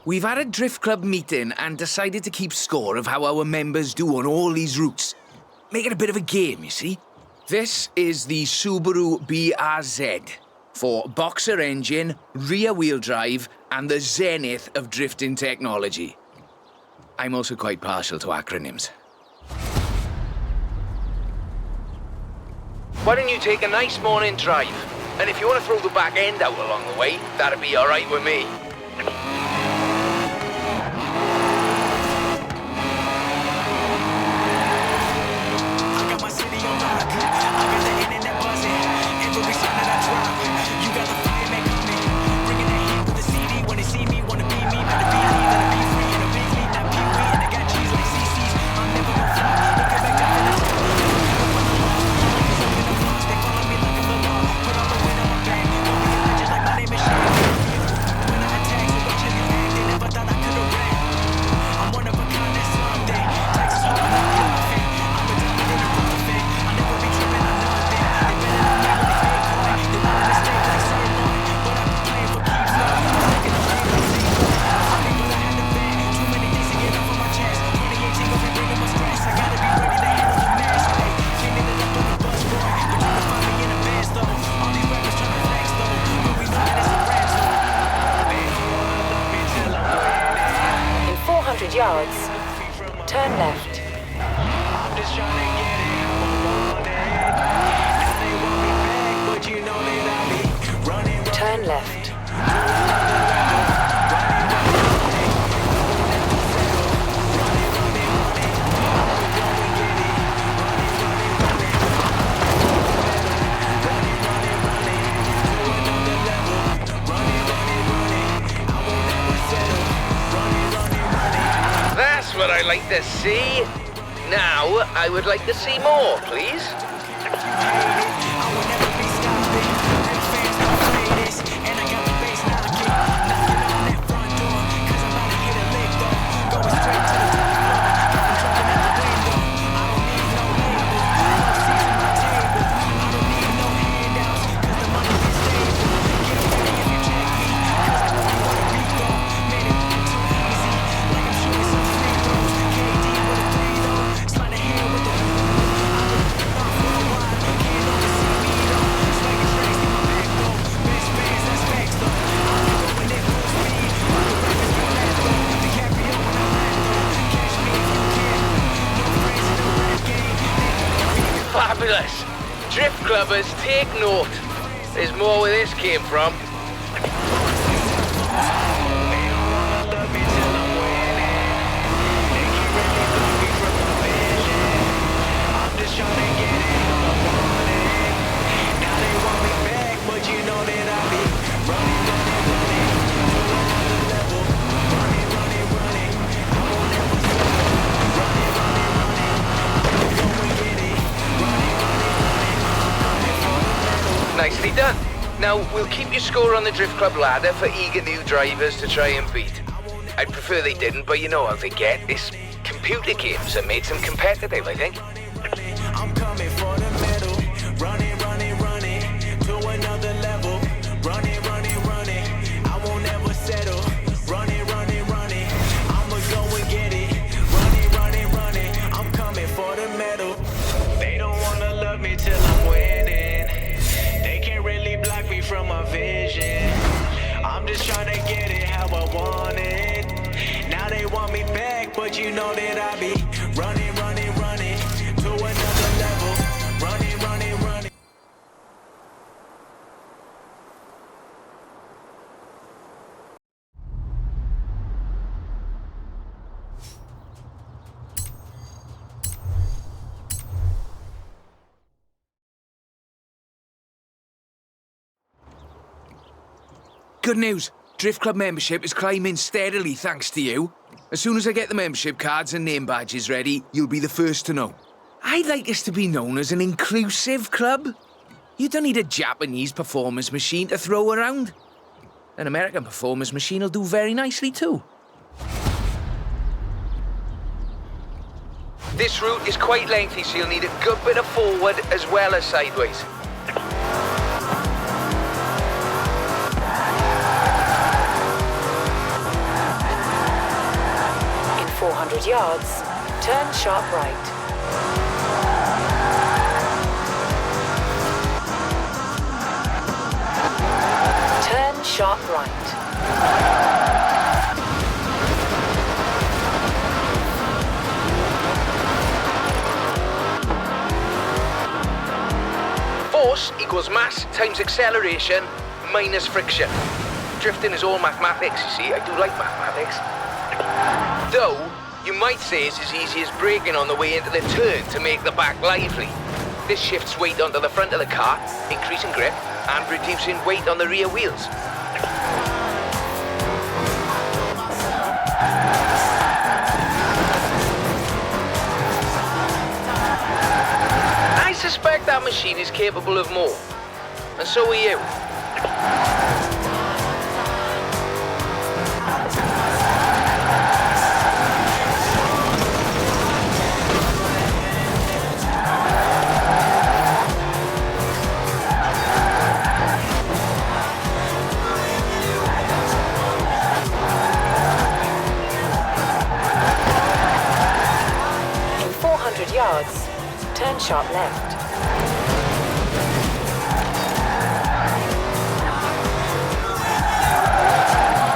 We've had a Drift Club meeting and decided to keep score of how our members do on all these routes. Make it a bit of a game, you see. This is the Subaru BRZ for boxer engine, rear wheel drive, and the zenith of drifting technology. I'm also quite partial to acronyms. Why don't you take a nice morning drive? And if you want to throw the back end out along the way, that'd be all right with me. Yards. Turn left. Turn left. That's what I like to see. Now, I would like to see more, please. Fabulous! Drift clubbers, take note. There's more where this came from. Nicely done. Now, we'll keep your score on the Drift Club ladder for eager new drivers to try and beat. I'd prefer they didn't, but you know how they get. It's computer games that makes them competitive, I think. I'm coming for the medal. Running, running, running to another level. Running, running, running. I won't ever settle. Running, running, running. I'ma go and get it. Running, running, running. I'm coming for the medal. They don't wanna love me till I'm winning. Really block me from my vision. I'm just trying to get it how I want it. Now they want me back, but you know that I be running, running, running to another level. Running, running, running. Good news. Drift Club membership is climbing steadily thanks to you. As soon as I get the membership cards and name badges ready, you'll be the first to know. I'd like us to be known as an inclusive club. You don't need a Japanese performance machine to throw around. An American performance machine will do very nicely too. This route is quite lengthy, so you'll need a good bit of forward as well as sideways. 400 yards, turn sharp right. Turn sharp right. Force equals mass times acceleration minus friction. Drifting is all mathematics, you see. I do like mathematics. Though, you might say it's as easy as braking on the way into the turn to make the back lively. This shifts weight onto the front of the car, increasing grip and reducing weight on the rear wheels. I suspect that machine is capable of more, and so are you. In 400 yards, turn sharp left.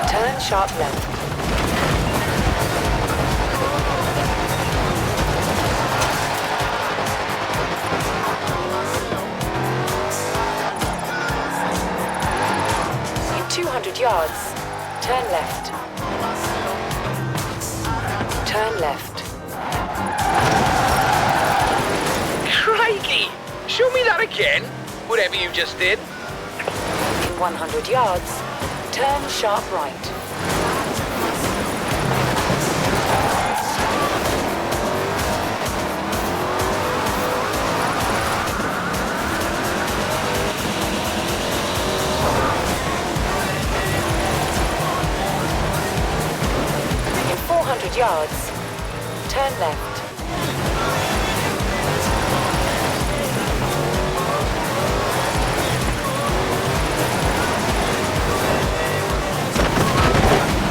Turn sharp left. In 200 yards, turn left. Turn left. Crikey! Show me that again, whatever you just did. In 100 yards, turn sharp right. In 400 yards, turn left.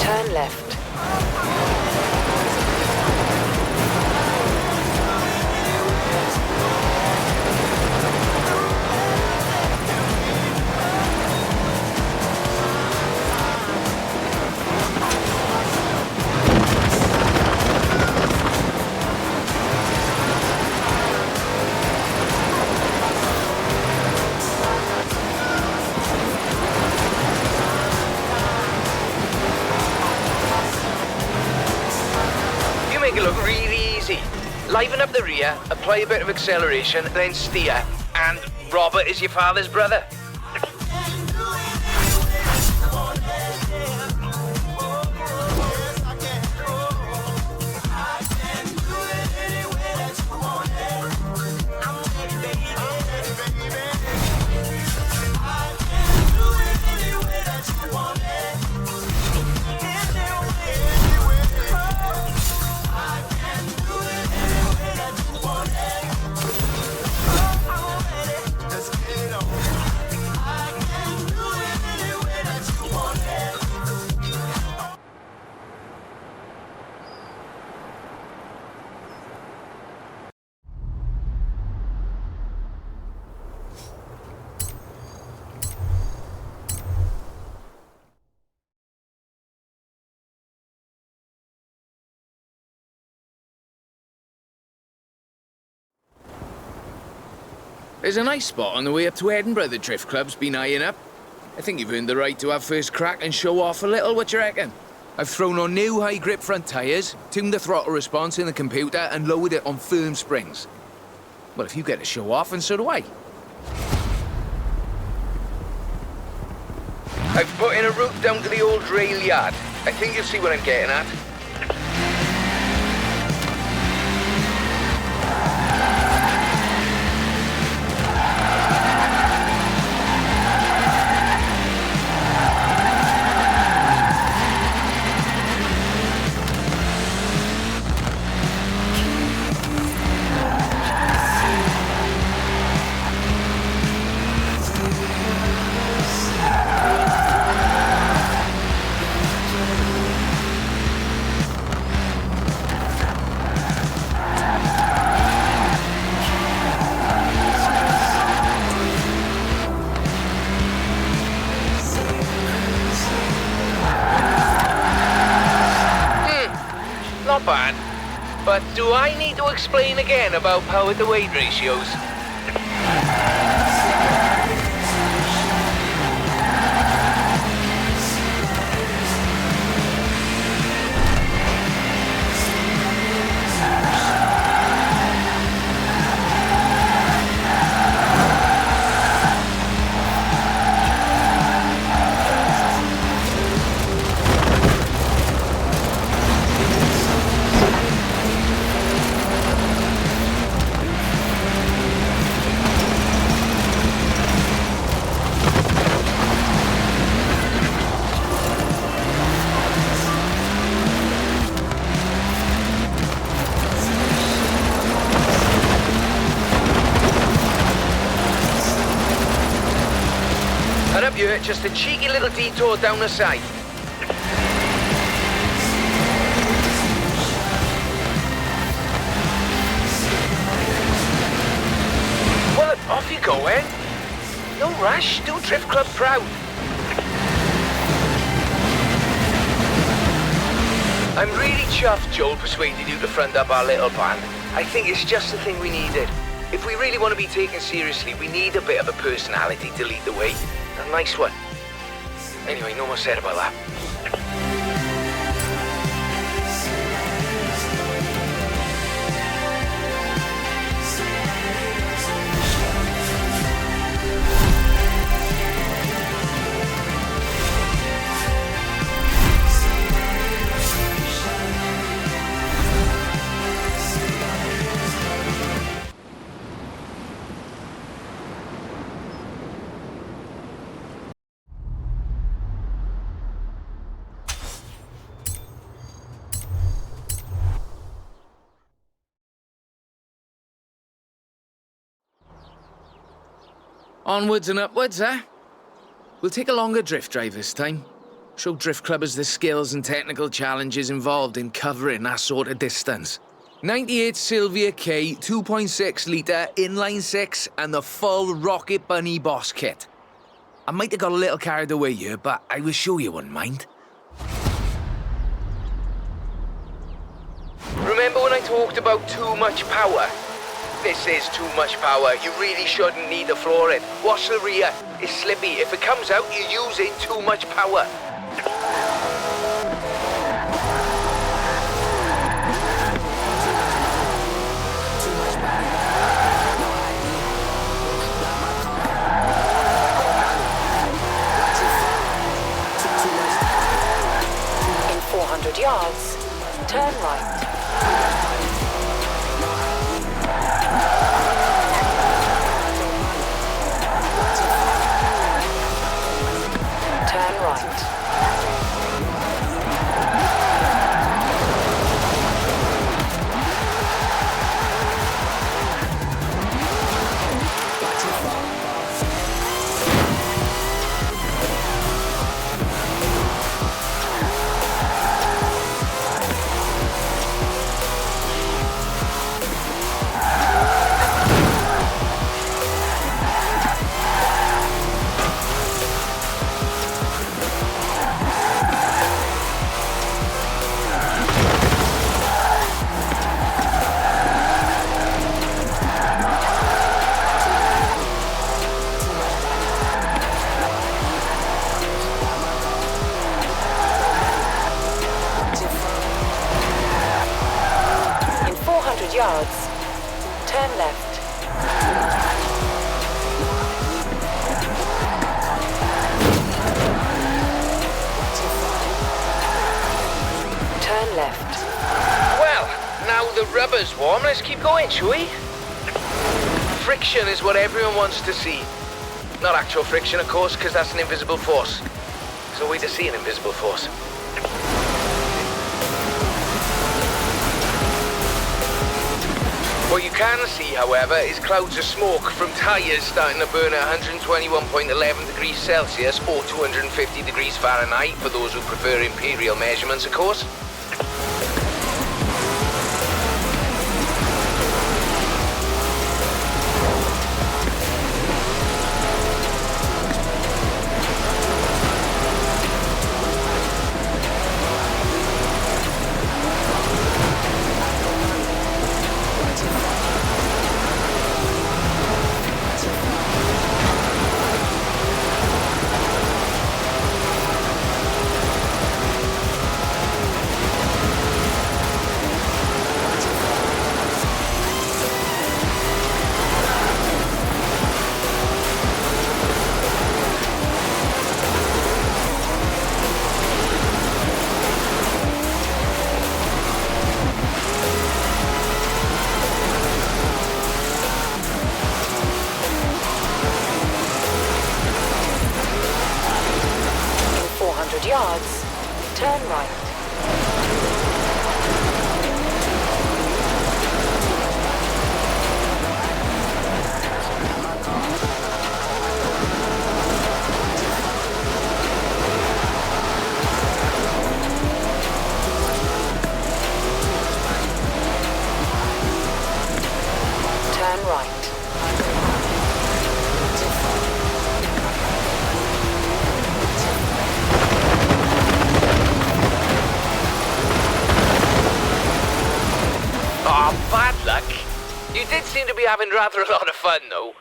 Turn left. Make it look really easy. Liven up the rear, apply a bit of acceleration, then steer, and Robert is your father's brother. There's a nice spot on the way up to Edinburgh the Drift Club's been eyeing up. I think you've earned the right to have first crack and show off a little, what you reckon? I've thrown on new high grip front tyres, tuned the throttle response in the computer and lowered it on firm springs. Well, if you get to show off, and so do I. I've put in a route down to the old rail yard. I think you'll see what I'm getting at. Not bad. But do I need to explain again about power to weight ratios? And up here, just a cheeky little detour down the side. Well, off you go, eh? No rush, do Drift Club proud. I'm really chuffed Joel persuaded you to front up our little band. I think it's just the thing we needed. If we really want to be taken seriously, we need a bit of a personality to lead the way. A nice one. Anyway, no more said about that. Onwards and upwards, eh? We'll take a longer drift drive this time. Show drift clubbers the skills and technical challenges involved in covering that sort of distance. 98 Sylvia K, 2.6 litre, inline 6, and the full Rocket Bunny boss kit. I might have got a little carried away here, but I was sure you wouldn't mind. Remember when I talked about too much power? This is too much power. You really shouldn't need to floor it. Watch the rear. It's slippy. If it comes out, you're using too much power. In 400 yards, turn right. Turn right. Yards. Turn left. Turn left. Well, now the rubber's warm, let's keep going, shall we? Friction is what everyone wants to see. Not actual friction, of course, because that's an invisible force. There's a way to see an invisible force. What you can see, however, is clouds of smoke from tyres starting to burn at 121.11 degrees Celsius or 250 degrees Fahrenheit, for those who prefer imperial measurements, of course. Turn right. Turn right. Oh, bad luck. You did seem to be having rather a lot of fun, though.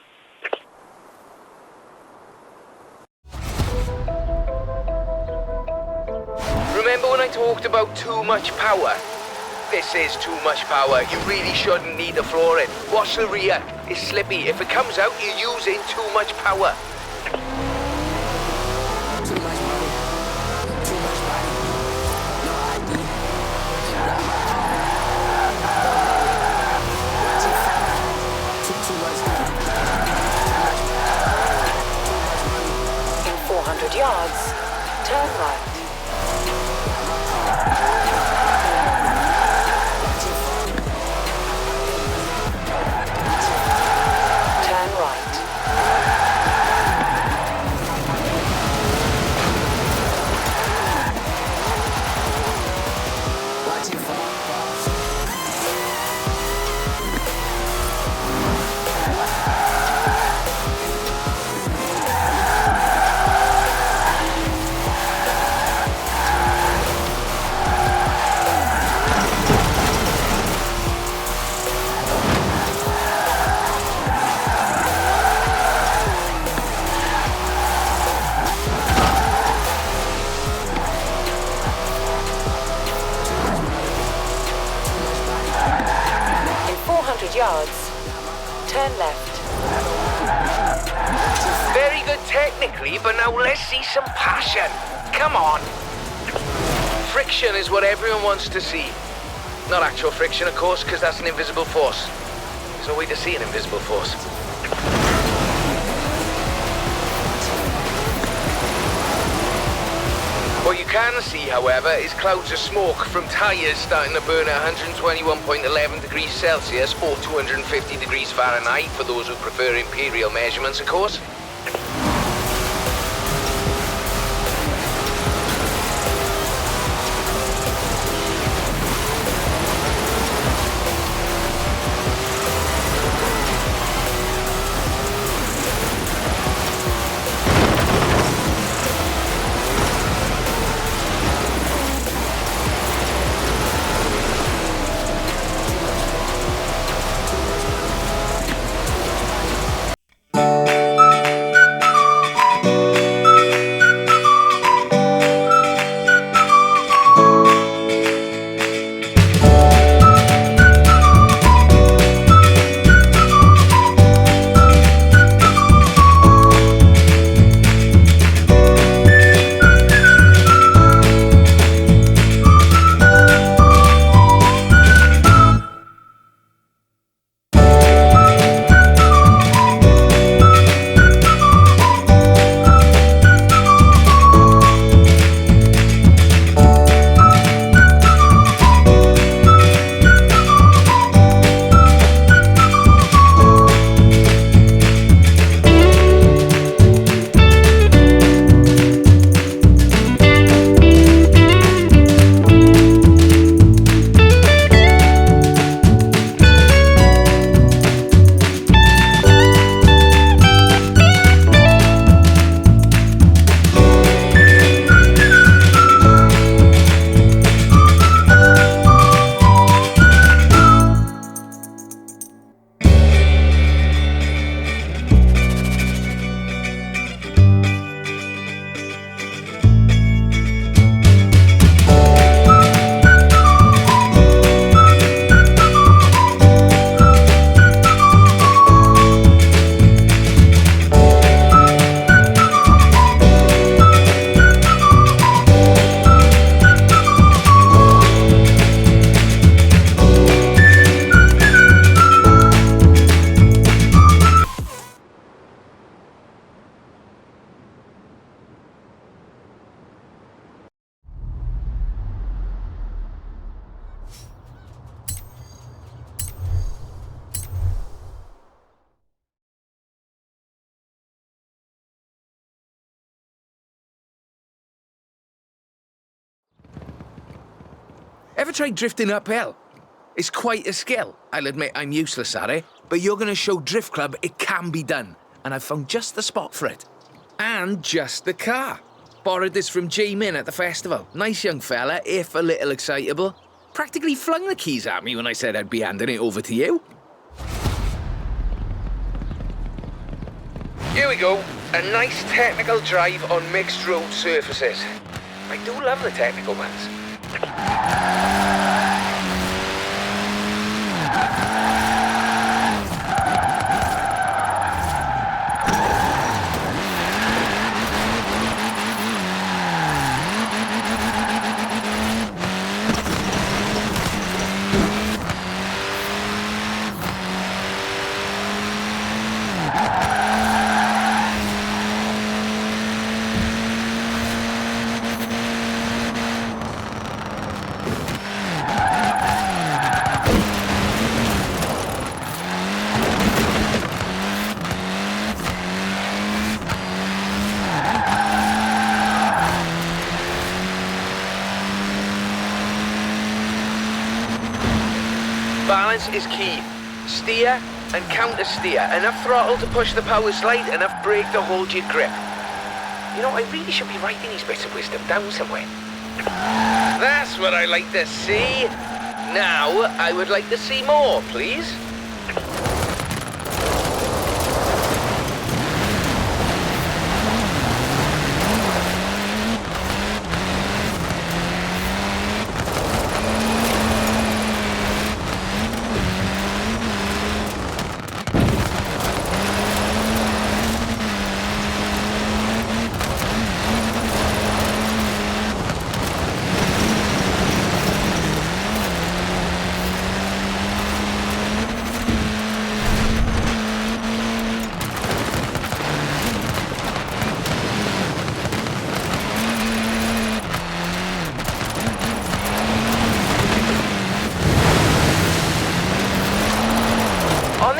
Remember when I talked about too much power? This is too much power. You really shouldn't need the flooring. Watch the rear. It's slippy. If it comes out, you're using too much power. In 400 yards, turn right. Turn right. In 400 yards, turn left. Very good technically, but now let's see some passion. Come on. Friction is what everyone wants to see. Not actual friction, of course, because that's an invisible force. There's no way to see an invisible force. What you can see, however, is clouds of smoke from tyres starting to burn at 121.11 degrees Celsius or 250 degrees Fahrenheit for those who prefer imperial measurements, of course. Ever tried drifting uphill? It's quite a skill. I'll admit I'm useless at it, but you're going to show Drift Club it can be done, and I've found just the spot for it. And just the car. Borrowed this from J-Min at the festival. Nice young fella, if a little excitable. Practically flung the keys at me when I said I'd be handing it over to you. Here we go. A nice technical drive on mixed road surfaces. I do love the technical ones. Balance is key. Steer and counter steer. Enough throttle to push the power slide, enough brake to hold your grip. You know, I really should be writing these bits of wisdom down somewhere. That's what I like to see. Now, I would like to see more, please.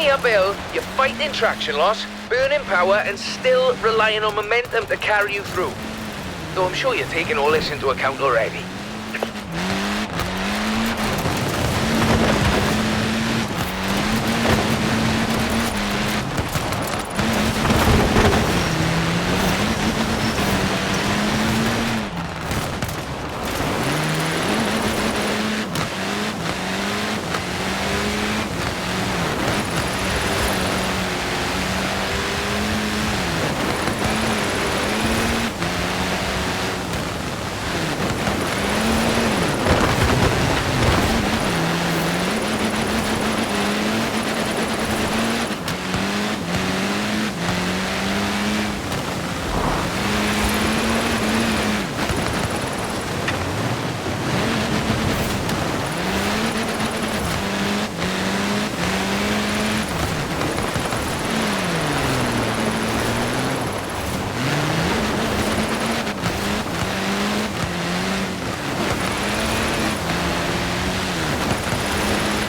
Uphill, you're fighting traction loss, burning power, and still relying on momentum to carry you through. Though I'm sure you're taking all this into account already.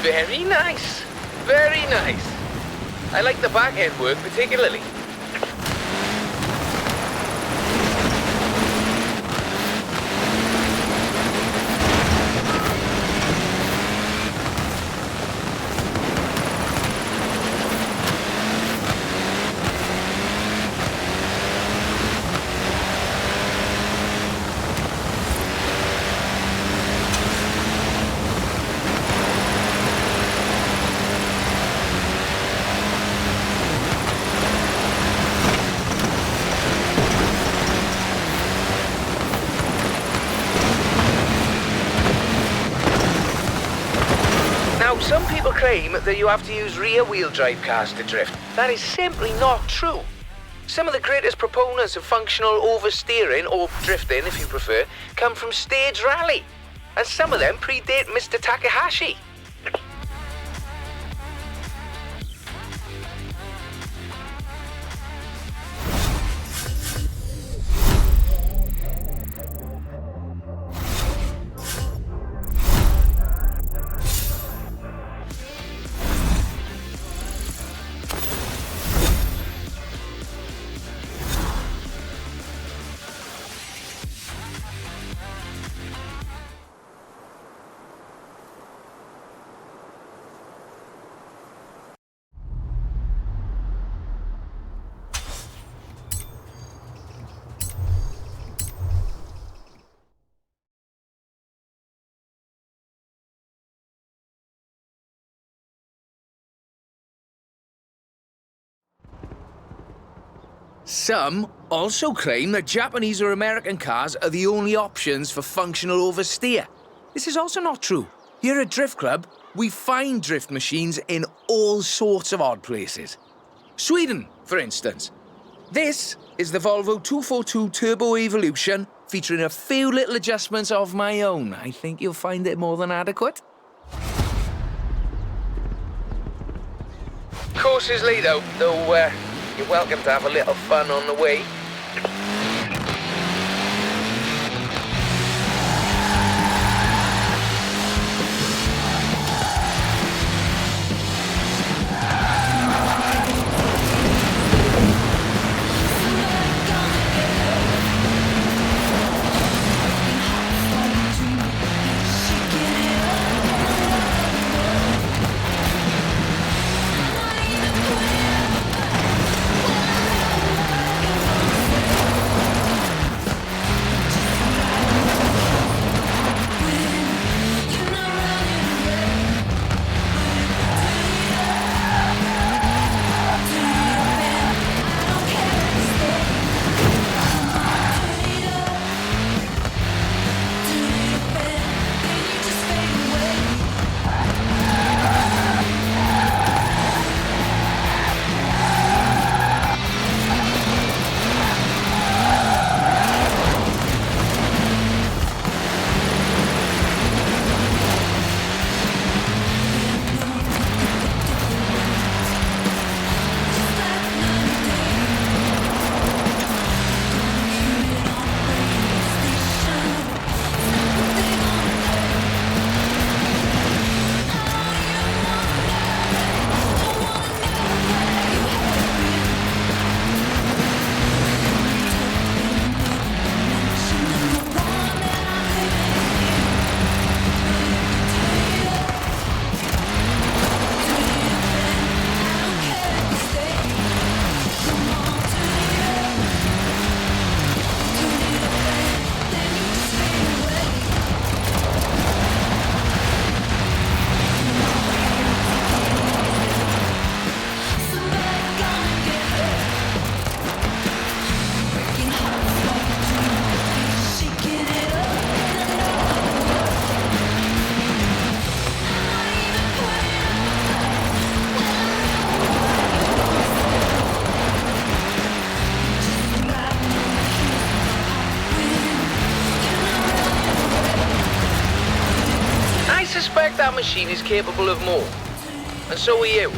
Very nice. Very nice. I like the back end work particularly. Some people claim that you have to use rear-wheel drive cars to drift. That is simply not true. Some of the greatest proponents of functional oversteering, or drifting if you prefer, come from stage rally. And some of them predate Mr. Takahashi. Some also claim that Japanese or American cars are the only options for functional oversteer. This is also not true. Here at Drift Club, we find drift machines in all sorts of odd places. Sweden, for instance. This is the Volvo 242 Turbo Evolution, featuring a few little adjustments of my own. I think you'll find it more than adequate. Course is late out, though you're welcome to have a little fun on the way. I suspect that machine is capable of more. And so are you.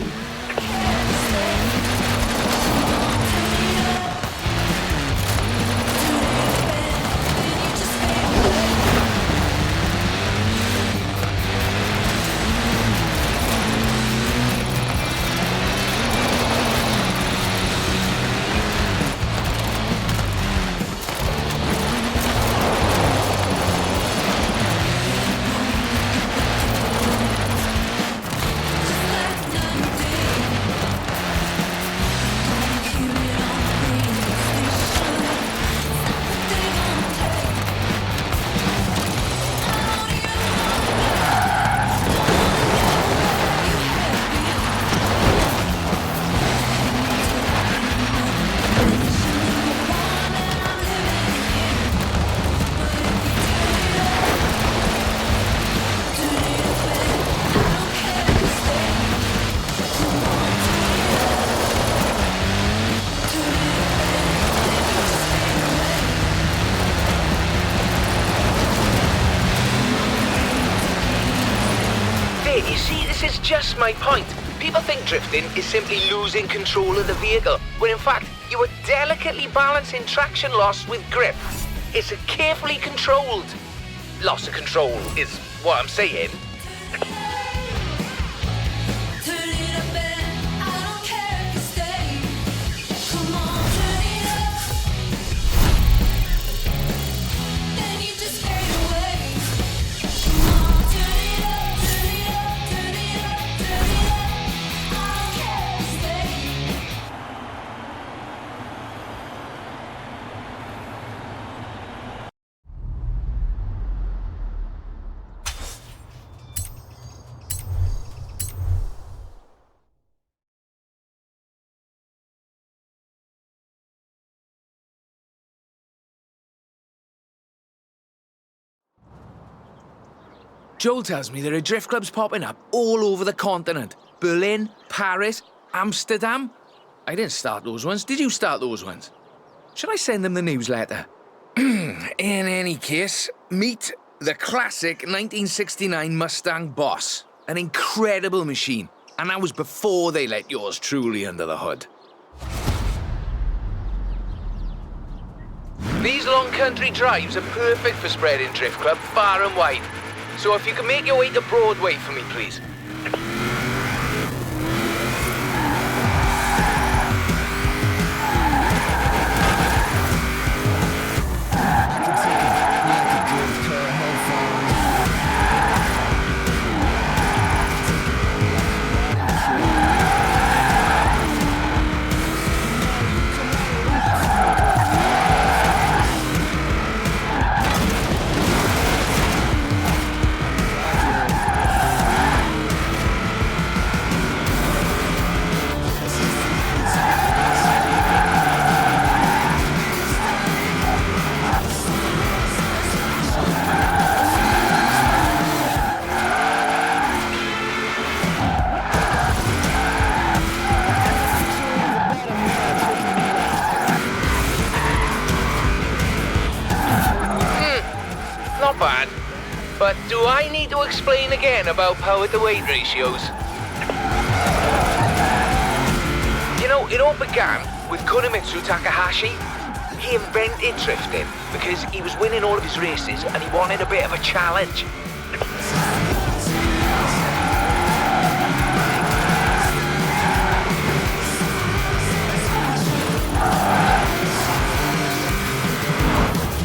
You see, this is just my point. People think drifting is simply losing control of the vehicle, when in fact, you are delicately balancing traction loss with grip. It's a carefully controlled loss of control, is what I'm saying. Joel tells me there are drift clubs popping up all over the continent. Berlin, Paris, Amsterdam. I didn't start those ones. Did you start those ones? Should I send them the newsletter? In any case, meet the classic 1969 Mustang Boss. An incredible machine. And that was before they let yours truly under the hood. These long country drives are perfect for spreading Drift Club far and wide. So if you can make your way to Broadway for me, please. Not bad. But do I need to explain again about power to weight ratios? You know, it all began with Kunimitsu Takahashi. He invented drifting because he was winning all of his races and he wanted a bit of a challenge.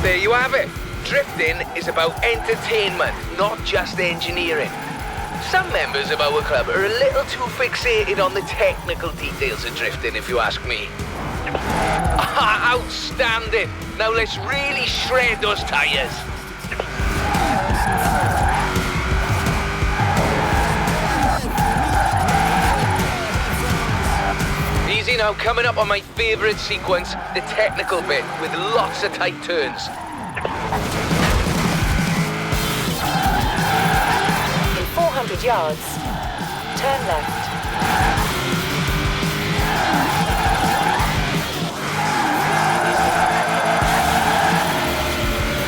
There you have it. Drifting is about entertainment, not just engineering. Some members of our club are a little too fixated on the technical details of drifting, if you ask me. Outstanding! Now let's really shred those tires. Easy now, coming up on my favourite sequence, the technical bit, with lots of tight turns. In 400 yards, turn left.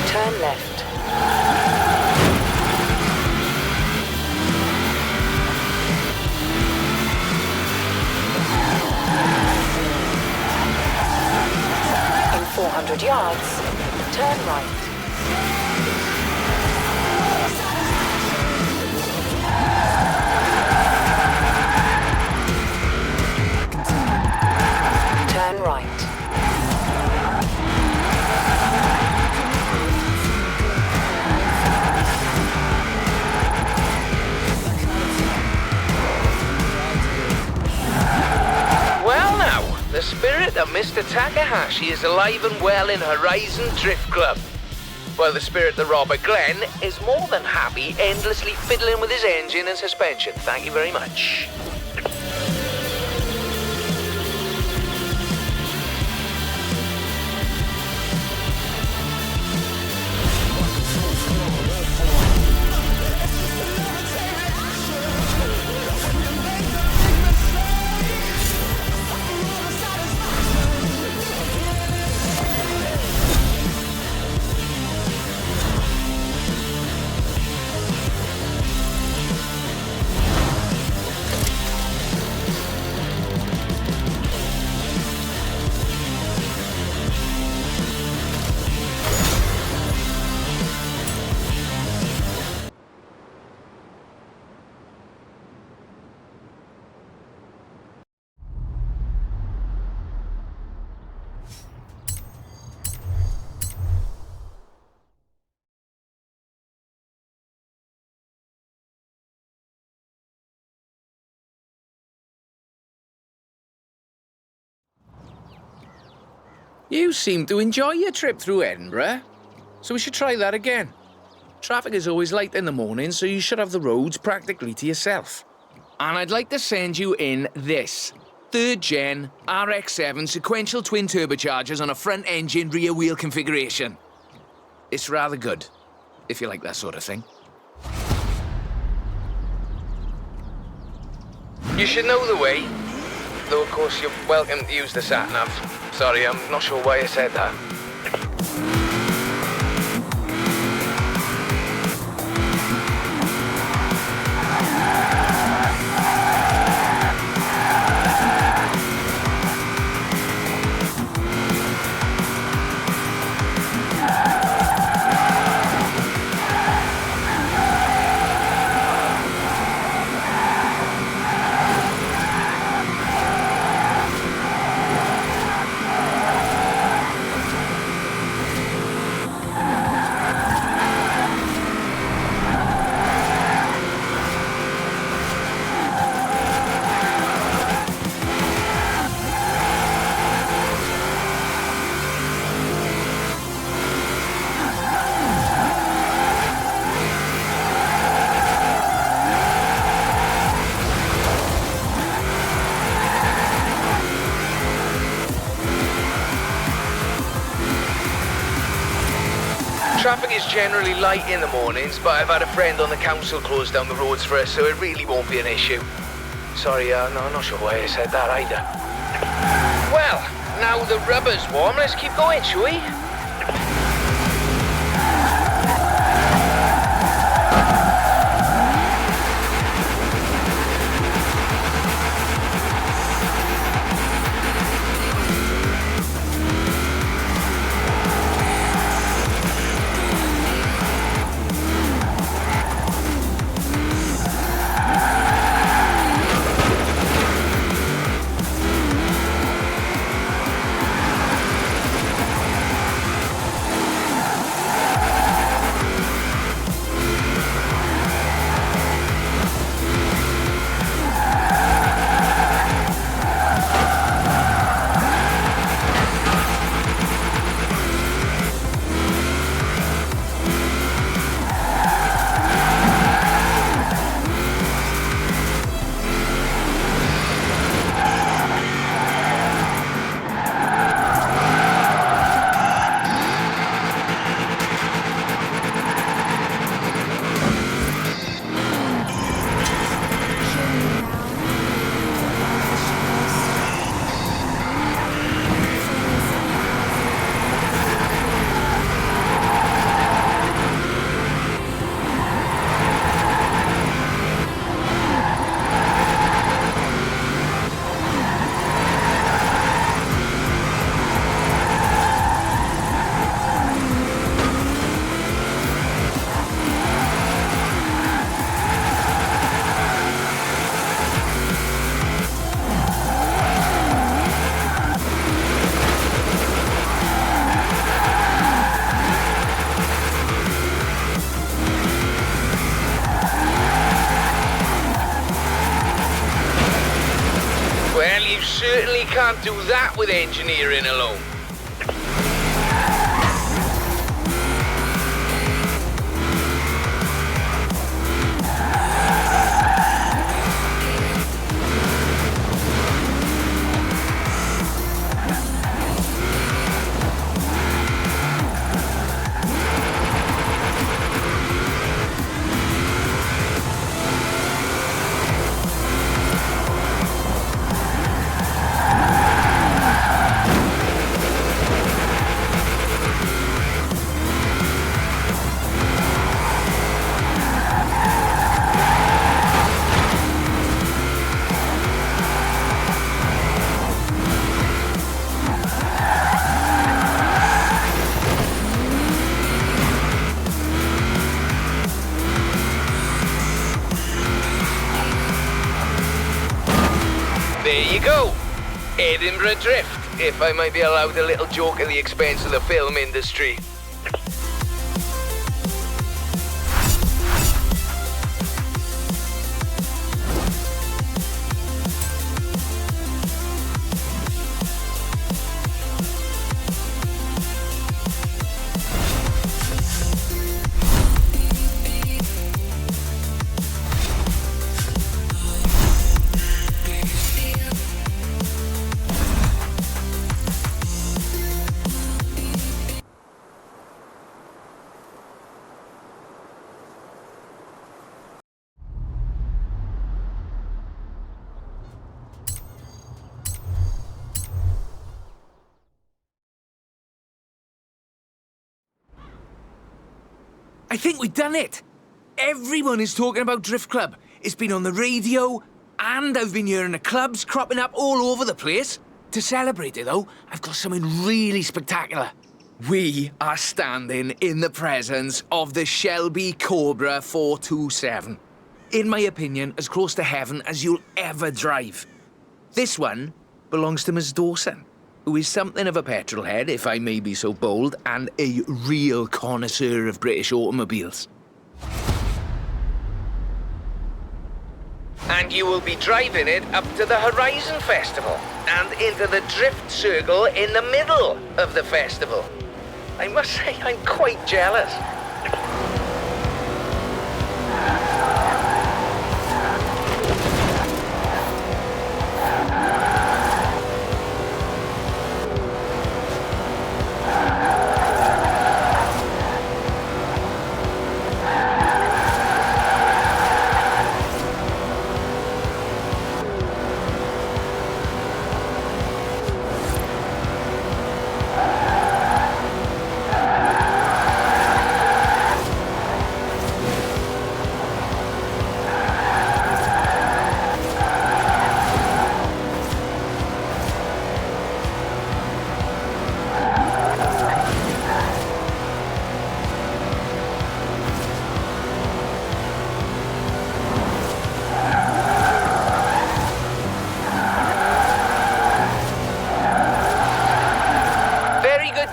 Turn left. In 400 yards, turn right. Turn right. Well now, the spirit of Mr. Takahashi is alive and well in Horizon Drift Club. While the spirit of Robert Glenn is more than happy endlessly fiddling with his engine and suspension. Thank you very much. You seem to enjoy your trip through Edinburgh, so we should try that again. Traffic is always light in the morning, so you should have the roads practically to yourself. And I'd like to send you in this 3rd gen RX-7 sequential twin turbochargers on a front engine rear wheel configuration. It's rather good, if you like that sort of thing. You should know the way. Though, of course, you're welcome to use the sat-nav. Sorry, I'm not sure why I said that. Traffic is generally light in the mornings, but I've had a friend on the council close down the roads for us, so it really won't be an issue. Sorry, no, I'm not sure why I said that either. Well, now the rubber's warm, let's keep going, shall we? Certainly can't do that with engineering alone. There you go. Edinburgh Drift, if I might be allowed a little joke at the expense of the film industry. I think we've done it. Everyone is talking about Drift Club. It's been on the radio, and I've been hearing the clubs cropping up all over the place. To celebrate it, though, I've got something really spectacular. We are standing in the presence of the Shelby Cobra 427. In my opinion, as close to heaven as you'll ever drive. This one belongs to Miss Dawson, who is something of a petrol head, if I may be so bold, and a real connoisseur of British automobiles. And you will be driving it up to the Horizon Festival and into the Drift Circle in the middle of the festival. I must say, I'm quite jealous.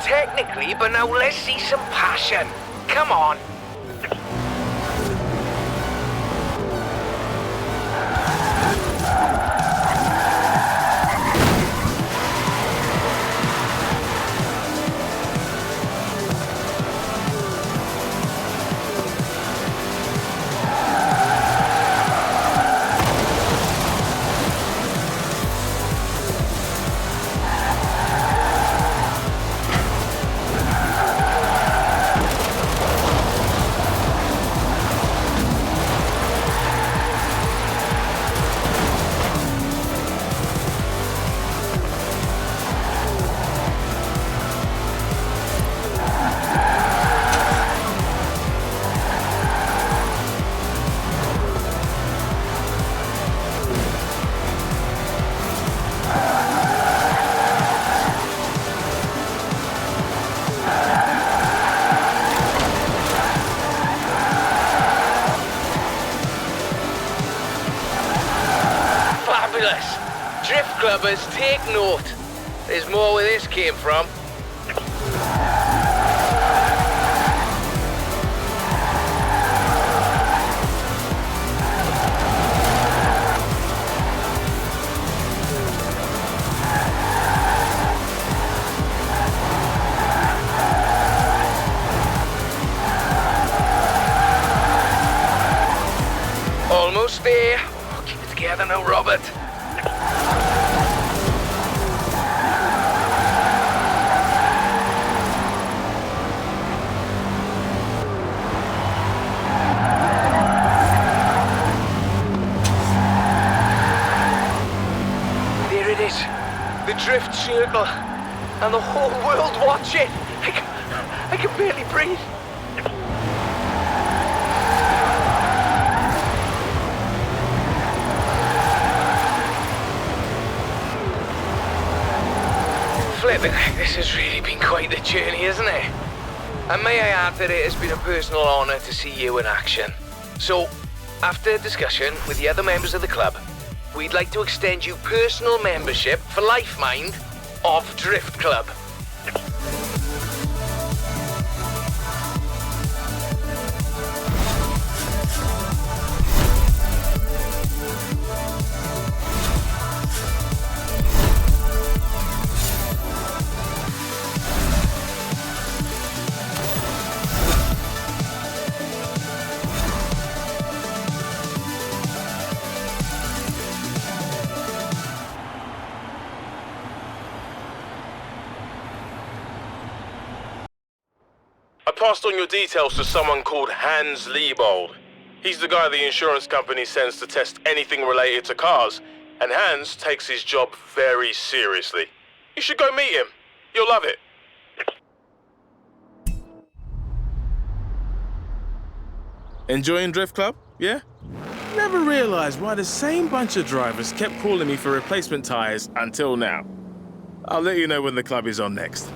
Technically, but now let's see some passion. Come on. Drift clubbers, take note. There's more where this came from. Almost there. Oh, keep it together now, Robert. The Drift Circle, and the whole world watching. I can barely breathe. Flipping, this has really been quite the journey, isn't it? And may I add that it has been a personal honour to see you in action. So, after discussion with the other members of the club, we'd like to extend you personal membership for life, mind, of Drift Club. I passed on your details to someone called Hans Liebold. He's the guy the insurance company sends to test anything related to cars, and Hans takes his job very seriously. You should go meet him. You'll love it. Enjoying Drift Club, yeah? Never realised why the same bunch of drivers kept calling me for replacement tyres until now. I'll let you know when the club is on next.